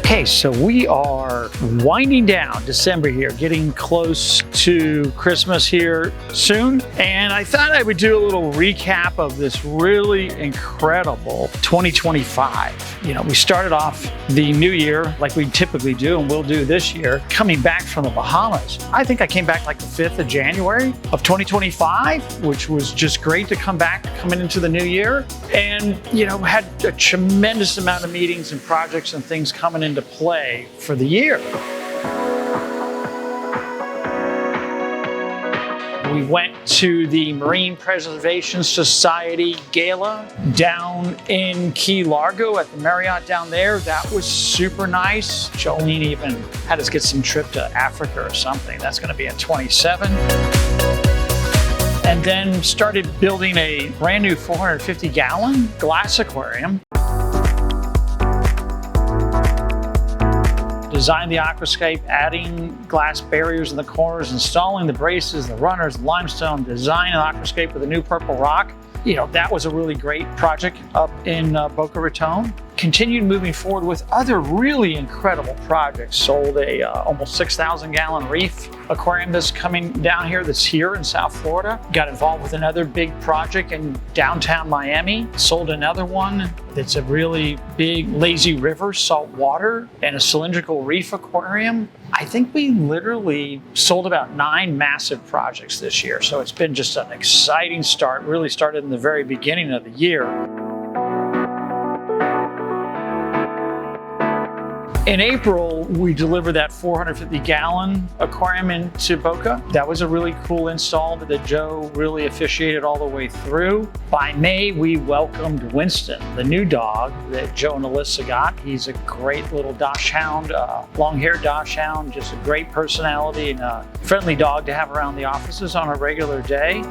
Okay, so we are winding down December here, getting close to Christmas here soon. And I thought I would do a little recap of this really incredible 2025. You know, we started off the new year like we typically do and will do this year, coming back from the Bahamas. I think I came back like the 5th of January of 2025, which was just great to come back coming into the new year. And, you know, had a tremendous amount of meetings and projects and things coming into play for the year. We went to the Marine Preservation Society Gala down in Key Largo at the Marriott down there. That was super nice. Jolene even had us get some trip to Africa or something. That's going to be at 27. And then started building a brand new 450-gallon glass aquarium. Designed the Aquascape, adding glass barriers in the corners, installing the braces, the runners, the limestone, design an Aquascape with a new purple rock. You know, that was a really great project up in Boca Raton. Continued moving forward with other really incredible projects. Sold a almost 6,000-gallon Reef Aquarium that's coming down here, that's here in South Florida. Got involved with another big project in downtown Miami. Sold another one that's a really big lazy river saltwater and a cylindrical reef aquarium. I think we literally sold about 9 massive projects this year. So it's been just an exciting start, really started in the very beginning of the year. In April, we delivered that 450-gallon aquarium into Boca. That was a really cool install that Joe really officiated all the way through. By May, we welcomed Winston, the new dog that Joe and Alyssa got. He's a great little dachshund, long-haired dachshund, just a great personality and a friendly dog to have around the offices on a regular day.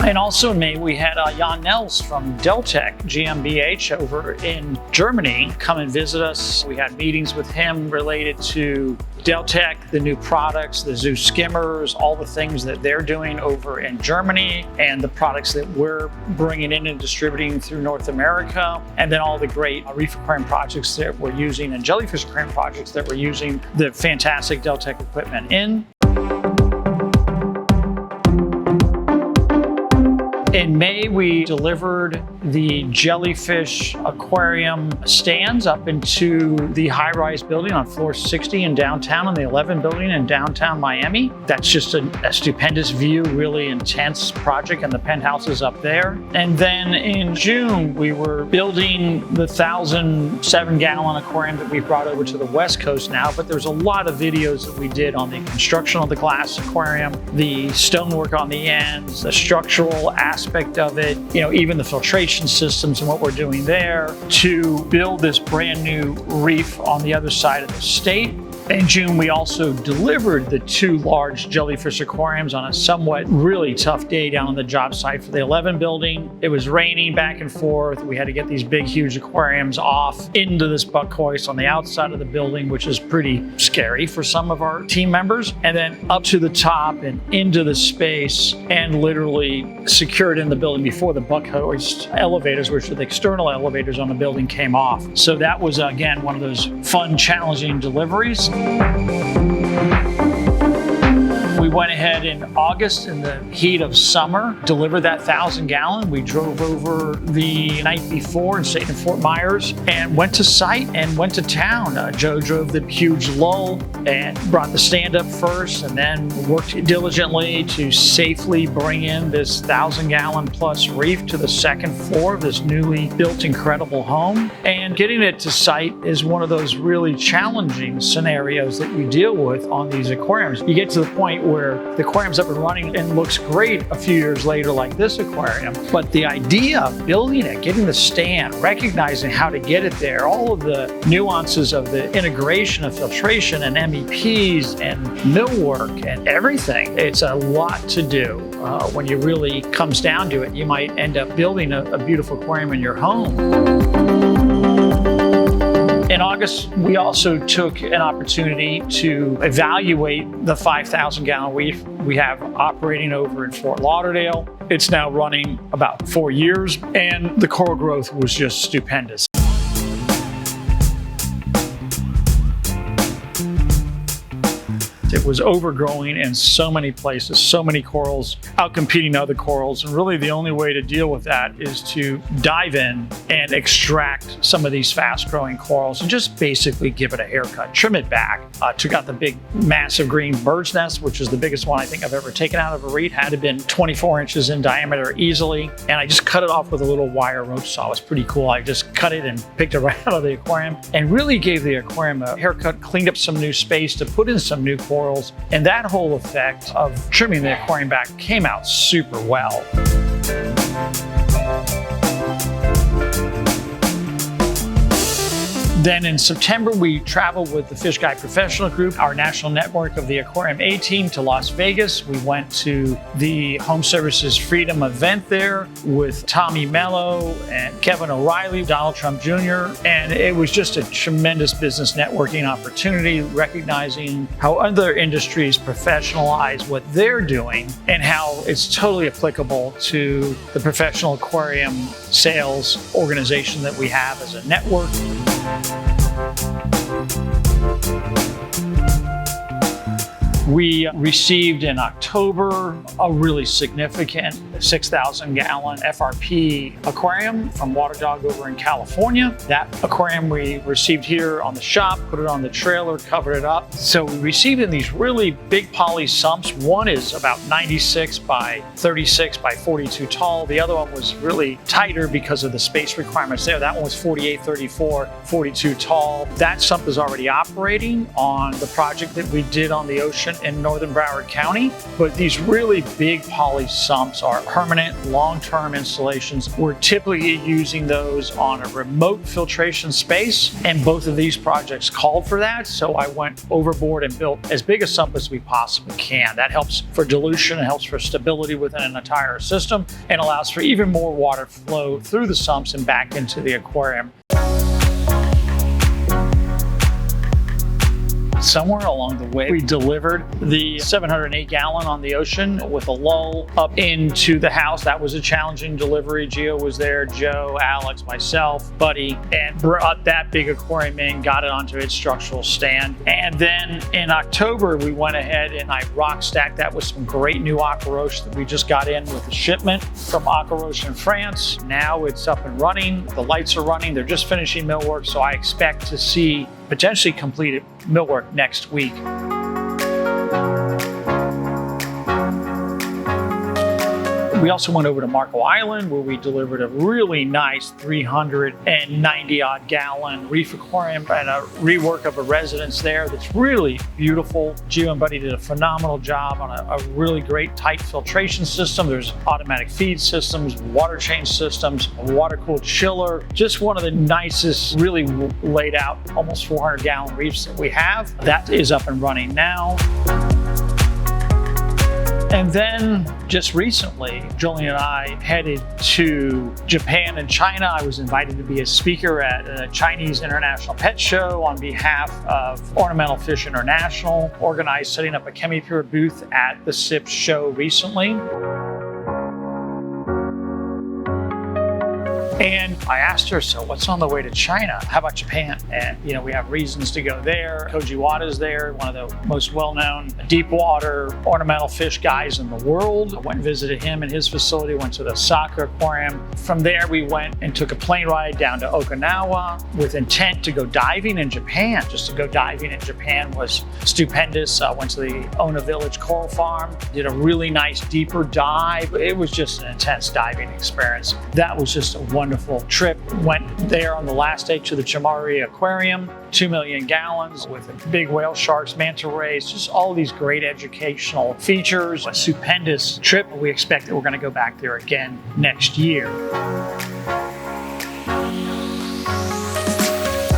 And also in May, we had Jan Nels from DelTech GmbH over in Germany come and visit us. We had meetings with him related to DelTech, the new products, the zoo skimmers, all the things that they're doing over in Germany, and the products that we're bringing in and distributing through North America, and then all the great reef aquarium projects that we're using and jellyfish aquarium projects that we're using the fantastic DelTech equipment in. In May, we delivered the Jellyfish aquarium stands up into the high-rise building on floor 60 in downtown, and the 11 building in downtown Miami. That's just a stupendous view, really intense project, and the penthouses up there. And then in June, we were building the 1,007-gallon aquarium that we brought over to the West Coast now, but there's a lot of videos that we did on the construction of the glass aquarium, the stonework on the ends, the structural aspect of it, you know, even the filtration systems and what we're doing there to build this brand new reef on the other side of the state. In June, we also delivered the 2 large jellyfish aquariums on a somewhat really tough day down on the job site for the 11 building. It was raining back and forth. We had to get these big, huge aquariums off into this buck hoist on the outside of the building, which is pretty scary for some of our team members. And then up to the top and into the space and literally secured in the building before the buck hoist elevators, which are the external elevators on the building, came off. So that was, again, one of those fun, challenging deliveries. We went ahead in August in the heat of summer, delivered that 1,000-gallon. We drove over the night before and stayed in Fort Myers and went to site and went to town. Joe drove the huge lull and brought the stand up first, and then worked diligently to safely bring in this 1,000-gallon plus reef to the second floor of this newly built incredible home. And getting it to site is one of those really challenging scenarios that we deal with on these aquariums. You get to the point where the aquarium's up and running and looks great a few years later like this aquarium, but the idea of building it, getting the stand, recognizing how to get it there, all of the nuances of the integration of filtration and MEPs and millwork and everything, it's a lot to do. When it really comes down to it, you might end up building a beautiful aquarium in your home. In August, we also took an opportunity to evaluate the 5,000-gallon reef we have operating over in Fort Lauderdale. It's now running about 4 years, and the coral growth was just stupendous. It was overgrowing in so many places, so many corals, outcompeting other corals. And really the only way to deal with that is to dive in and extract some of these fast growing corals and just basically give it a haircut, trim it back. Took out the big, massive green bird's nest, which is the biggest one I think I've ever taken out of a reef. Had to been 24 inches in diameter easily. And I just cut it off with a little wire rope saw. It was pretty cool. I just cut it and picked it right out of the aquarium and really gave the aquarium a haircut, cleaned up some new space to put in some new corals. And that whole effect of trimming the aquarium back came out super well. Then in September, we traveled with the Fish Guy Professional Group, our national network of the Aquarium A Team, to Las Vegas. We went to the Home Services Freedom event there with Tommy Mello and Kevin O'Reilly, Donald Trump Jr. And it was just a tremendous business networking opportunity, recognizing how other industries professionalize what they're doing and how it's totally applicable to the professional aquarium sales organization that we have as a network. We received in October a really significant 6,000 gallon FRP aquarium from Water Dog over in California. That aquarium we received here on the shop, put it on the trailer, covered it up. So we received in these really big poly sumps. One is about 96 by 36 by 42 tall. The other one was really tighter because of the space requirements there. That one was 48, 34, 42 tall. That sump is already operating on the project that we did on the ocean in northern Broward County. But these really big poly sumps are permanent, long-term installations. We're typically using those on a remote filtration space, and both of these projects called for that. So I went overboard and built as big a sump as we possibly can. That helps for dilution, it helps for stability within an entire system, and allows for even more water flow through the sumps and back into the aquarium. Somewhere along the way, we delivered the 708 gallon on the ocean with a lull up into the house. That was a challenging delivery. Gio was there, Joe, Alex, myself, Buddy, and brought that big aquarium in, got it onto its structural stand. And then in October, we went ahead and I rock stacked that with some great new AquaRoche that we just got in with a shipment from AquaRoche in France. Now it's up and running. The lights are running. They're just finishing millwork, so I expect to see potentially completed millwork next week. We also went over to Marco Island where we delivered a really nice 390 odd gallon reef aquarium and a rework of a residence there that's really beautiful. Gio and Buddy did a phenomenal job on a really great tight filtration system. There's automatic feed systems, water change systems, a water cooled chiller. Just one of the nicest, really laid out, almost 400 gallon reefs that we have. That is up and running now. And then just recently, Julian and I headed to Japan and China. I was invited to be a speaker at a Chinese International Pet Show on behalf of Ornamental Fish International, organized setting up a ChemiPure booth at the SIP show recently. And I asked her, so what's on the way to China? How about Japan? And we have reasons to go there. Koji Wada's there, one of the most well-known deep water ornamental fish guys in the world. I went and visited him in his facility, went to the Saka Aquarium. From there, we went and took a plane ride down to Okinawa with intent to go diving in Japan. Just to go diving in Japan was stupendous. Went to the Ona Village Coral Farm, did a really nice deeper dive. It was just an intense diving experience. That was just a wonderful trip. Went there on the last day to the Chamari Aquarium, 2 million gallons with big whale sharks, manta rays, just all these great educational features. A stupendous trip. We expect that we're going to go back there again next year.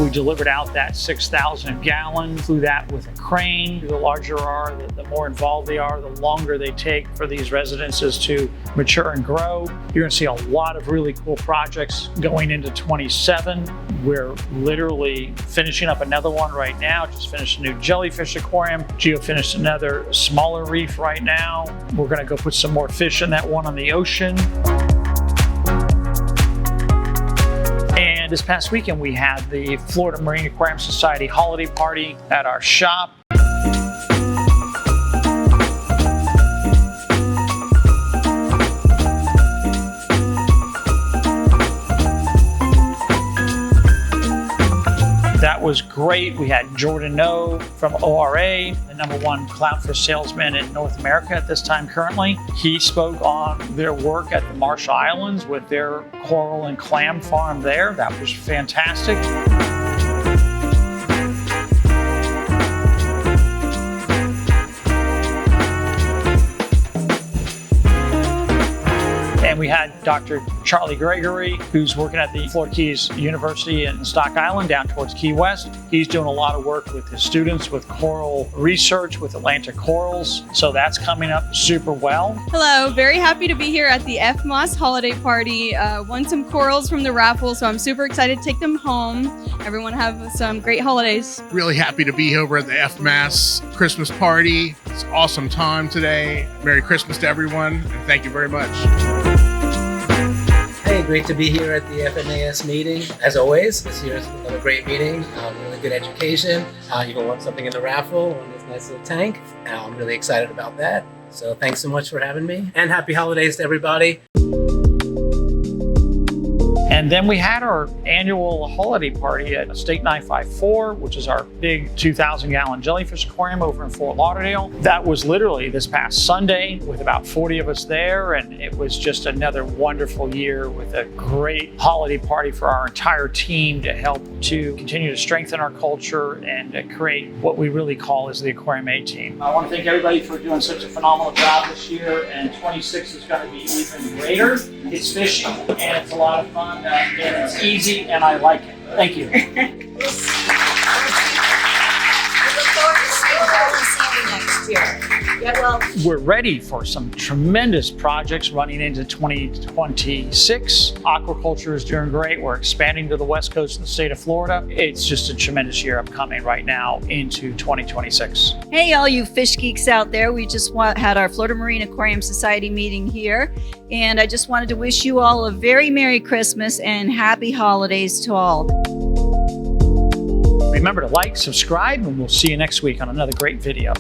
We delivered out that 6,000 gallon, flew that with a crane. The larger are, the more involved they are, the longer they take for these residences to mature and grow. You're gonna see a lot of really cool projects going into 27. We're literally finishing up another one right now. Just finished a new jellyfish aquarium. Gio finished another smaller reef right now. We're gonna go put some more fish in that one on the ocean. And this past weekend, we had the Florida Marine Aquarium Society holiday party at our shop. was great. We had Jordan No from ORA, the #1 clownfish salesman in North America at this time currently. He spoke on their work at the Marshall Islands with their coral and clam farm there. That was fantastic. And we had Dr. Charlie Gregory, who's working at the Florida Keys University in Stock Island down towards Key West. He's doing a lot of work with his students with coral research with Atlantic corals. So that's coming up super well. Hello, very happy to be here at the FMAS holiday party. Won some corals from the raffle, so I'm super excited to take them home. Everyone have some great holidays. Really happy to be over at the FMAS Christmas party. It's an awesome time today. Merry Christmas to everyone, and thank you very much. Hey, great to be here at the FMAS meeting. As always, this year is another great meeting, really good education. You can win something in the raffle on this nice little tank. I'm really excited about that. So thanks so much for having me, and happy holidays to everybody. And then we had our annual holiday party at State 954, which is our big 2,000-gallon jellyfish aquarium over in Fort Lauderdale. That was literally this past Sunday with about 40 of us there, and it was just another wonderful year with a great holiday party for our entire team to help to continue to strengthen our culture and create what we really call as the Aquarium A Team. I want to thank everybody for doing such a phenomenal job this year, and 26 is going to be even greater. It's fishing, and it's a lot of fun. And it's easy, and I like it. Thank you. We look forward to seeing you all in Sandy next year. Yeah, well, We're ready for some tremendous projects running into 2026. Aquaculture is doing great. We're expanding to the west coast of the state of Florida. It's just a tremendous year upcoming right now into 2026. Hey, all you fish geeks out there. We just had our Florida Marine Aquarium Society meeting here. And I just wanted to wish you all a very Merry Christmas and Happy Holidays to all. Remember to like, subscribe, and we'll see you next week on another great video.